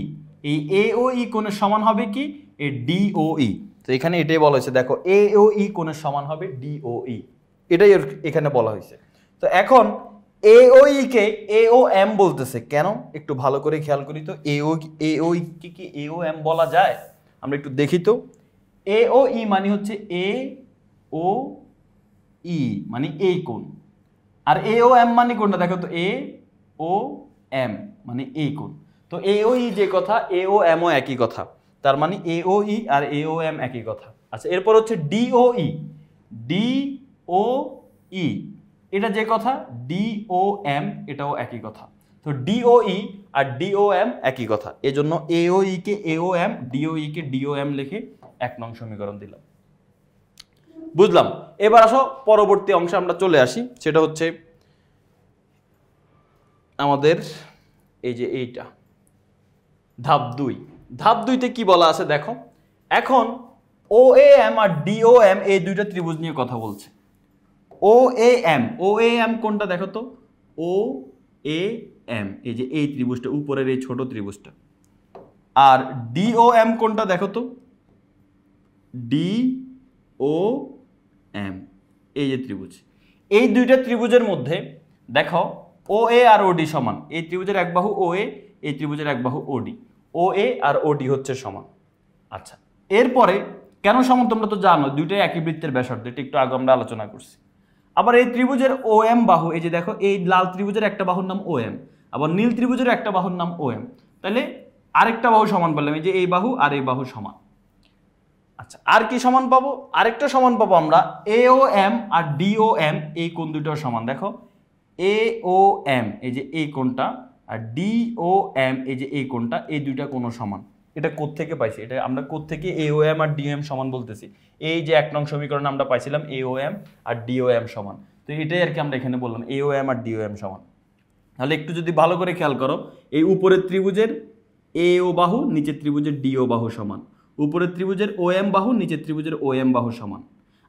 এই এ ও ই কোণের সমান হবে কি? এই ডি ও ই। তো এখানে এটাই বলা হয়েছে, দেখো এ ও ই কোণের সমান হবে ডি ও ই, এটাই এখানে বলা হয়েছে। তো এখন এ ও ই কে এ ও এম বলতেছে কেন? একটু ভালো করে খেয়াল করি তো। এ ও ই কি এ ও এম বলা যায়? আমরা একটু দেখি তো। এ ও ই মানে হচ্ছে এ ও ই মানে এই কোণ, আর এ ও এম মানে কোনটা দেখো তো, এ ও এম মানে এই কোণ। তো এ ও ই যে কথা, এ ও এম ও একই কথা। তার মানে এ ও ই আর এ ও এম একই কথা। আচ্ছা, এরপর হচ্ছে ডি ও ই। ডি ও ই এটা যে কথা, ডি ও এম এটাও একই কথা। তো ডি ও ই আর DOM একই কথা, এজন্য AOE কে AOM, DOE কে DOM লিখে 1 নং সমীকরণ দিলাম। বুঝলাম। এবার আসো পরবর্তী অংশে আমরা চলে আসি, সেটা হচ্ছে আমাদের এই যে এইটা ধাপ 2। ধাপ 2তে কি বলা আছে দেখো, এখন OAM আর DOM এই দুইটা ত্রিভুজ নিয়ে কথা বলছে। OAM কোনটা দেখো তো, OAM এই যে এই ত্রিভুজটা, উপরের এই ছোট ত্রিভুজটা। আর DOM কোনটা দেখো তো, DOM এই যে ত্রিভুজ। এই দুইটা ত্রিভুজের মধ্যে দেখো OA আর OD সমান, এই ত্রিভুজের এক বাহু OA, এই ত্রিভুজের এক বাহু OD, OA আর OD হচ্ছে সমান। আচ্ছা, এরপরে কেন সমান তোমরা তো জানো, দুইটাই একই বৃত্তের ব্যাসার্ধ, এটা একটু আগে আমরা আলোচনা করছি। আবার এই ত্রিভুজের OM বাহু, এই যে দেখো এই লাল ত্রিভুজের একটা বাহুর নাম OM, আবার নীল ত্রিভুজের একটা বাহুর নাম OM, তাহলে আরেকটা বাহু সমান পেলাম, এই যে এই বাহু আর এই বাহু সমান। আচ্ছা, আর কি সমান পাবো, আরেকটা সমান পাবো আমরা, AOM আর DOM এই কোণ দুটোর সমান। দেখো AOM এই যে এই কোণটা আর DOM এই যে এই কোণটা, এই দুইটা কোণ সমান। এটা কোত্থেকে পাইছি, এটা আমরা কোত্থেকে AOM আর DOM সমান বলতেছি, এই যে 1 নং সমীকরণে আমরা পাইছিলাম AOM আর DOM সমান, তো এটাই আর কি আমরা এখানে বললাম AOM আর DOM সমান। তাহলে একটু যদি ভালো করে খেয়াল করো, এই উপরের ত্রিভুজের AO বাহু নিচের ত্রিভুজের DO বাহু সমান, উপরের ত্রিভুজের OM বাহু নিচের ত্রিভুজের OM বাহু সমান।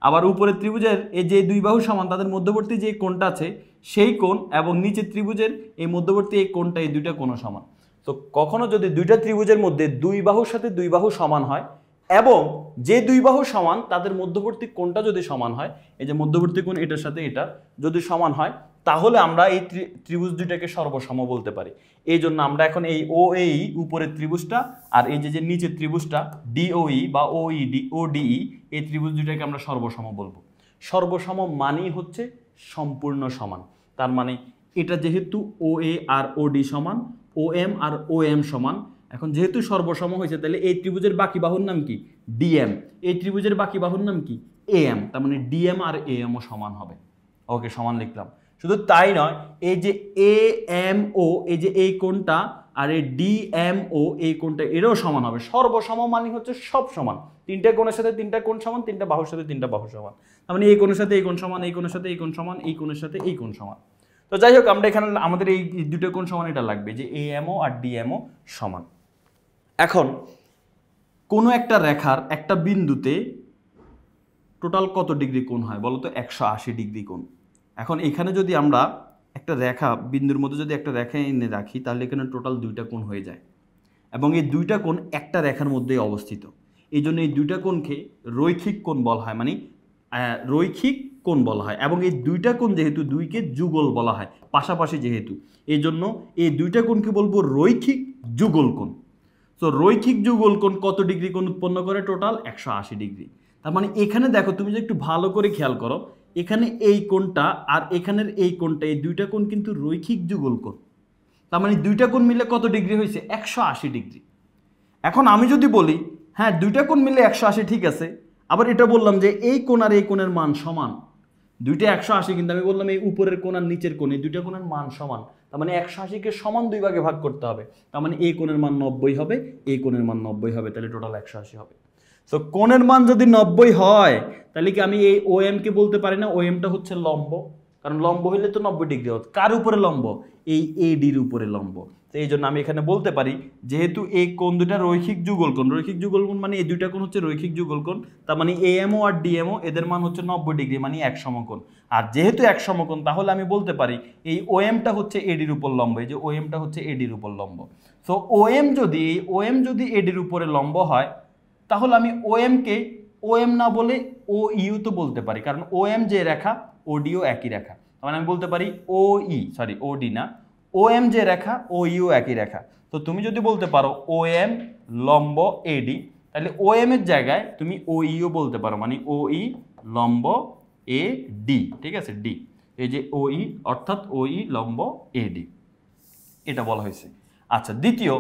আবার উপরের ত্রিভুজের এই যে দুই বাহু সমান, তাদের মধ্যবর্তী যে কোণটা আছে সেই কোণ, এবং নিচের ত্রিভুজের এই মধ্যবর্তী এই কোণটা, এই দুইটা কোণ সমান। তো কখনো যদি দুইটা ত্রিভুজের মধ্যে দুই বাহুর সাথে দুই বাহু সমান হয়, এবং যে দুই বাহু সমান তাদের মধ্যবর্তী কোণটা যদি সমান হয়, এই যে মধ্যবর্তী কোণ এটার সাথে এটা যদি সমান হয়, তাহলে আমরা এই ত্রিভুজ দুইটাকে সর্বসম বলতে পারি। এই জন্য আমরা এখন এই OAE উপরের ত্রিভুজটা আর এই যে নিচের ত্রিভুজটা DOE বা ODE এই ত্রিভুজ দুইটাকে আমরা সর্বসম বলবো। সর্বসম মানেই হচ্ছে সম্পূর্ণ সমান। তার মানে এটা যেহেতু OA আর OD সমান, OM আর OM সমান, এখন যেহেতু সর্বসম হয়েছে, তাহলে এই ত্রিভুজের বাকি বাহুর নাম কি, DM, এই ত্রিভুজের বাকি বাহুর নাম কি, AM, তার মানে DM আর AM ও সমান হবে। ওকে, সমান লিখলাম। শুধু তাই নয়, এই যে AMO এই যে এই কোণটা আর এই DMO এই কোণটা, এরও সমান হবে। সর্বসম মানে হচ্ছে সব সমান, তিনটা কোণের সাথে তিনটা কোণ সমান, তিনটা বাহুর সাথে তিনটা বাহু সমান। তার মানে এই কোণের সাথে এই কোণ সমান, এই কোণের সাথে এই কোণ সমান, এই কোণের সাথে এই কোণ সমান। তো যাই হোক, আমরা এখানে আমাদের এই দুটো কোণ সমান এটা লাগবে যে AMO আর DMO সমান। এখন কোনো একটা রেখার একটা বিন্দুতে টোটাল কত ডিগ্রি কোণ হয় বলো তো, 180 ডিগ্রি কোণ। এখন এখানে যদি আমরা একটা রেখা বিন্দুর মধ্যে যদি একটা রেখা এনে রাখি, তাহলে এখানে টোটাল দুইটা কোণ হয়ে যায়, এবং এই দুইটা কোণ একটা রেখার মধ্যেই অবস্থিত। এই জন্য এই দুইটা কোণকে রৈখিক কোণ বলা হয়, মানে রৈখিক কোণ বলা হয়। এবং এই দুইটা কোণ যেহেতু দুইকে যুগল বলা হয়, পাশাপাশি যেহেতু, এই জন্য এই দুইটা কোণকে বলবো রৈখিক যুগল কোণ। তো রৈখিক যুগল কোণ কত ডিগ্রি কোণ উৎপন্ন করে, টোটাল 180 ডিগ্রি। তার মানে এখানে দেখো, তুমি যদি একটু ভালো করে খেয়াল করো, এখানে এই কোণটা আর এখানের এই কোণটা, এই দুইটা কোণ কিন্তু রৈখিক যুগল কোণ। তার মানে দুইটা কোণ মিলে কত ডিগ্রি হয়েছে, 180 ডিগ্রি। এখন আমি যদি বলি হ্যাঁ দুইটা কোণ মিলে 180 ঠিক আছে, আবার এটা বললাম যে এই কোণ আর এই কোণের মান সমান, দুইটা 180, কিন্তু আমি বললাম এই উপরের কোণ আর নিচের কোণ এই দুইটা কোণের মান সমান, তার মানে 180কে সমান দুই ভাগে ভাগ করতে হবে। তার মানে এই কোণের মান 90 হবে, এই কোণের মান 90 হবে, তাহলে টোটাল 180 হবে। তো কোণের মান যদি 90 হয়, তাহলে কি আমি এই OM কে বলতে পারি না OMটা হচ্ছে লম্ব, কারণ লম্ব হইলে তো 90 ডিগ্রি হতো। কার উপরে লম্ব, এই ADর উপরে লম্ব। তো এই জন্য আমি এখানে বলতে পারি, যেহেতু এই কোণ দুটা রৈখিক যুগল কোণ, রৈখিক যুগল কোণ মানে এই দুইটা কোণ হচ্ছে রৈখিক যুগল কোণ, তার মানে AMO আর DMO এদের মান হচ্ছে 90 ডিগ্রি, মানে এক সমকোণ। আর যেহেতু এক সমকোণ, তাহলে আমি বলতে পারি এই OMটা হচ্ছে ADর উপর লম্ব, এই যে OMটা হচ্ছে ADর উপর লম্ব। সো OM যদি ADর উপরে লম্ব হয়, তাহলে আমি OM কে OM না বলে OU তো বলতে পারি, কারণ OM যে রেখা ODও একই রেখা। মানে আমি বলতে পারি OD না, OM যে রেখা OU একই রেখা। তো তুমি যদি বলতে পারো OM লম্ব AD, তাহলে OM এর জায়গায় তুমি OEও বলতে পারো, মানে OE লম্ব AD, ঠিক আছে, D, এই যে OE অর্থাৎ OE লম্ব AD, এটা বলা হয়েছে। আচ্ছা, দ্বিতীয়,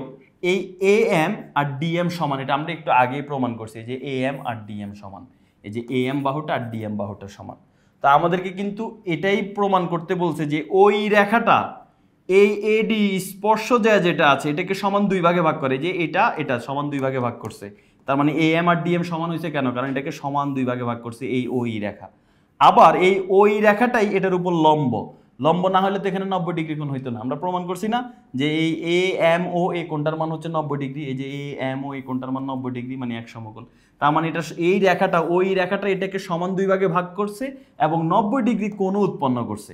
এই AM আর DM সমান, এটা আমরা একটু আগেই প্রমাণ করছি যে AM আর DM সমান, এই যে AM বাহুটা আর DM বাহুটা সমান। তা আমাদেরকে কিন্তু এটাই প্রমাণ করতে বলছে যে ওই রেখাটা এই এডি স্পর্শজয়া যেটা আছে এটাকে সমান 2 ভাগে ভাগ করে, যে এটা সমান 2 ভাগে ভাগ করছে। তার মানে এএম আর ডিএম সমান হয়েছে কেন? কারণ এটাকে সমান 2 ভাগে ভাগ করছে এই ওই রেখা। আবার এই ওই রেখাটাই এটার উপর লম্ব। লম্ব না হলে তো এখানে 90 ডিগ্রি কোণ হইতো না। আমরা প্রমাণ করছি না যে এই এ এম ও এ কোণটার মান হচ্ছে 90 ডিগ্রি। এই যে এ এম ও এই কোণটার মান 90 ডিগ্রি, মানে এক সমকোণ। তার মানে এটা এই রেখাটা ওই রেখাটা এটাকে সমান 2 ভাগে ভাগ করছে এবং 90 ডিগ্রি কোণও উৎপন্ন করছে।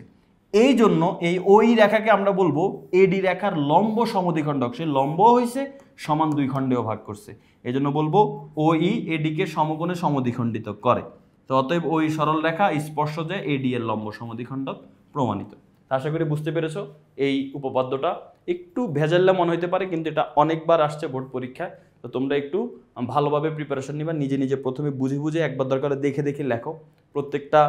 এই জন্য এই ওই রেখাকে আমরা বলবো এডি রেখার লম্ব সমদ্বিখণ্ডক। সে লম্ব হয়েছে, সমান 2 খণ্ডেও ভাগ করছে, এই জন্য বলবো ওই এডিকে সমকোণে সমদ্বিখণ্ডিত করে। তো অতএব ওই সরল রেখা স্পর্শজয়া এডি এর লম্ব সমদ্বিখণ্ডক প্রমাণিত। আশা করি বুঝতে পেরেছো। এই উপপাদ্যটা একটু ভেজাল্লা মনে হতে পারে, কিন্তু এটা অনেকবার আসছে বোর্ড পরীক্ষায়। তো তোমরা একটু ভালোভাবে প্রিপারেশন নিবা, নিজে নিজে প্রথমে বুঝে বুঝে, একবার দরকার দেখে দেখে লেখো, প্রত্যেকটা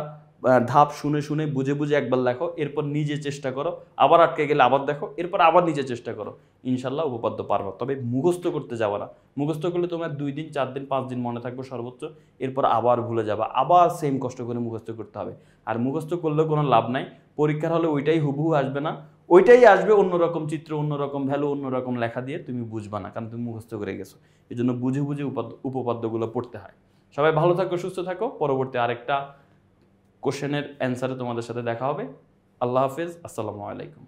ধাপ শুনে শুনে বুঝে বুঝে একবার লেখো, এরপর নিজে চেষ্টা করো, আবার আটকে গেলে আবার দেখো, এরপর আবার নিজে চেষ্টা করো, ইনশাল্লাহ উপপাদ্য পারবা। তবে মুখস্থ করতে যাবা না, মুখস্থ করলে তোমার 2 দিন 4 দিন 5 দিন মনে থাকবে সর্বোচ্চ, এরপর আবার ভুলে যাবা, আবার সেম কষ্ট করে মুখস্থ করতে হবে। আর মুখস্থ করলেও কোনো লাভ নাই, পরীক্ষার হলে ওইটাই হুবহু আসবে না, ওইটাই আসবে অন্যরকম চিত্র, অন্যরকম ভ্যালু, অন্যরকম লেখা দিয়ে, তুমি বুঝবা না, কারণ তুমি মুখস্থ করে গেছো। এই জন্য বুঝে বুঝে উপপাদ্যগুলো পড়তে হয়। সবাই ভালো থাকো, সুস্থ থাকো, পরবর্তী আরেকটা কোশ্চেনের অ্যান্সারে তোমাদের সাথে দেখা হবে। আল্লাহ হাফেজ, আসসালামু আলাইকুম।